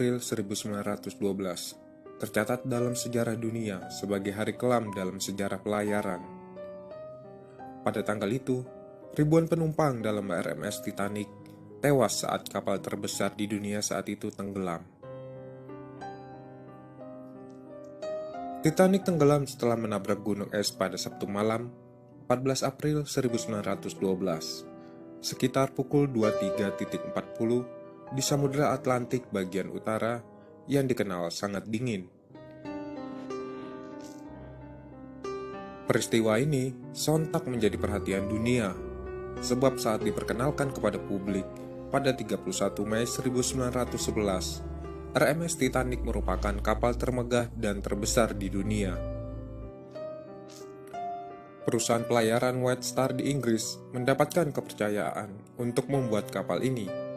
April 1912 tercatat dalam sejarah dunia sebagai hari kelam dalam sejarah pelayaran. Pada tanggal itu, ribuan penumpang dalam RMS Titanic tewas saat kapal terbesar di dunia saat itu tenggelam. Titanic tenggelam setelah menabrak gunung es pada Sabtu malam, 14 April 1912, sekitar pukul 23.40 di Samudra Atlantik bagian utara yang dikenal sangat dingin. Peristiwa ini sontak menjadi perhatian dunia, sebab saat diperkenalkan kepada publik pada 31 Mei 1911, RMS Titanic merupakan kapal termegah dan terbesar di dunia. Perusahaan pelayaran White Star di Inggris mendapatkan kepercayaan untuk membuat kapal ini.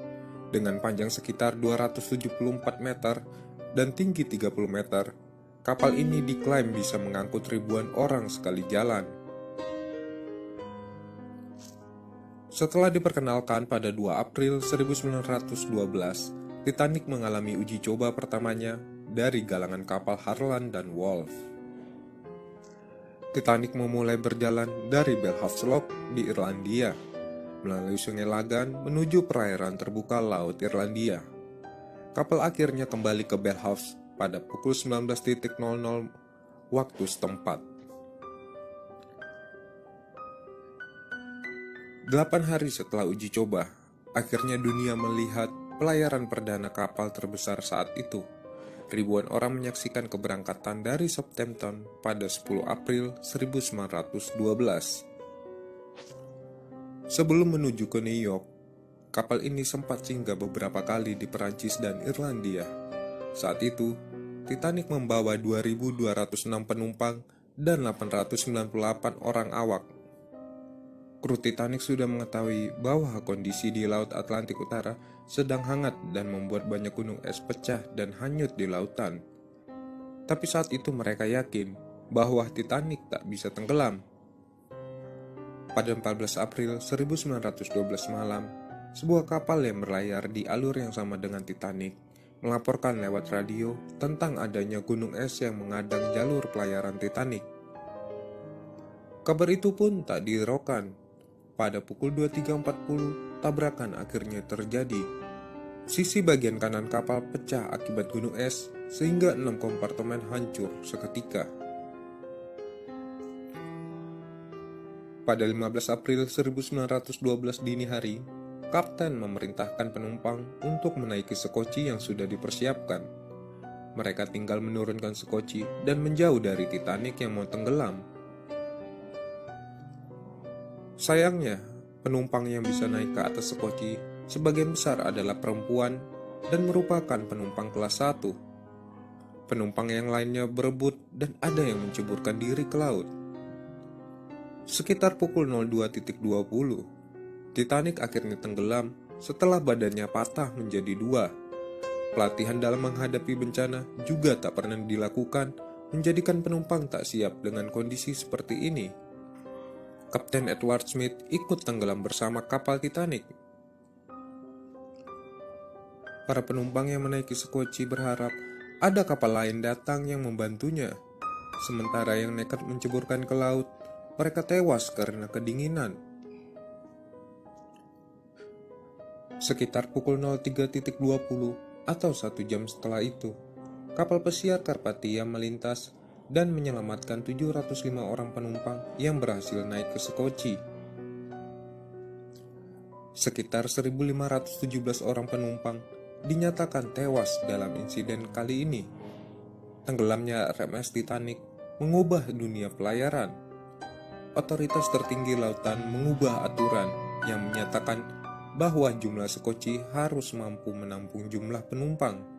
Dengan panjang sekitar 274 meter dan tinggi 30 meter, kapal ini diklaim bisa mengangkut ribuan orang sekali jalan. Setelah diperkenalkan pada 2 April 1912, Titanic mengalami uji coba pertamanya dari galangan kapal Harland dan Wolff. Titanic memulai berjalan dari Belfast Lough di Irlandia, melalui Sungai Lagan menuju perairan terbuka Laut Irlandia. Kapal akhirnya kembali ke Belfast pada pukul 19.00 waktu setempat. 8 hari setelah uji coba, akhirnya dunia melihat pelayaran perdana kapal terbesar saat itu. Ribuan orang menyaksikan keberangkatan dari Southampton pada 10 April 1912. Sebelum menuju ke New York, kapal ini sempat singgah beberapa kali di Perancis dan Irlandia. Saat itu, Titanic membawa 2.206 penumpang dan 898 orang awak. Kru Titanic sudah mengetahui bahwa kondisi di Laut Atlantik Utara sedang hangat dan membuat banyak gunung es pecah dan hanyut di lautan. Tapi saat itu mereka yakin bahwa Titanic tak bisa tenggelam. Pada 14 April 1912 malam, sebuah kapal yang berlayar di alur yang sama dengan Titanic melaporkan lewat radio tentang adanya gunung es yang mengadang jalur pelayaran Titanic. Kabar itu pun tak dihiraukan. Pada pukul 23.40, tabrakan akhirnya terjadi. Sisi bagian kanan kapal pecah akibat gunung es, sehingga 6 kompartemen hancur seketika. Pada 15 April 1912 dini hari, kapten memerintahkan penumpang untuk menaiki sekoci yang sudah dipersiapkan. Mereka tinggal menurunkan sekoci dan menjauh dari Titanic yang mau tenggelam. Sayangnya, penumpang yang bisa naik ke atas sekoci sebagian besar adalah perempuan dan merupakan penumpang kelas 1. Penumpang yang lainnya berebut dan ada yang menceburkan diri ke laut. Sekitar pukul 02.20, Titanic akhirnya tenggelam setelah badannya patah menjadi 2. Pelatihan dalam menghadapi bencana juga tak pernah dilakukan, menjadikan penumpang tak siap dengan kondisi seperti ini. Kapten Edward Smith ikut tenggelam bersama kapal Titanic. Para penumpang yang menaiki sekoci berharap ada kapal lain datang yang membantunya. Sementara yang nekat menceburkan ke laut, mereka tewas karena kedinginan. Sekitar pukul 03.20 atau 1 jam setelah itu, kapal pesiar Karpathia melintas dan menyelamatkan 705 orang penumpang yang berhasil naik ke sekoci. Sekitar 1.517 orang penumpang dinyatakan tewas dalam insiden kali ini. Tenggelamnya RMS Titanic mengubah dunia pelayaran. Otoritas tertinggi lautan mengubah aturan yang menyatakan bahwa jumlah sekoci harus mampu menampung jumlah penumpang.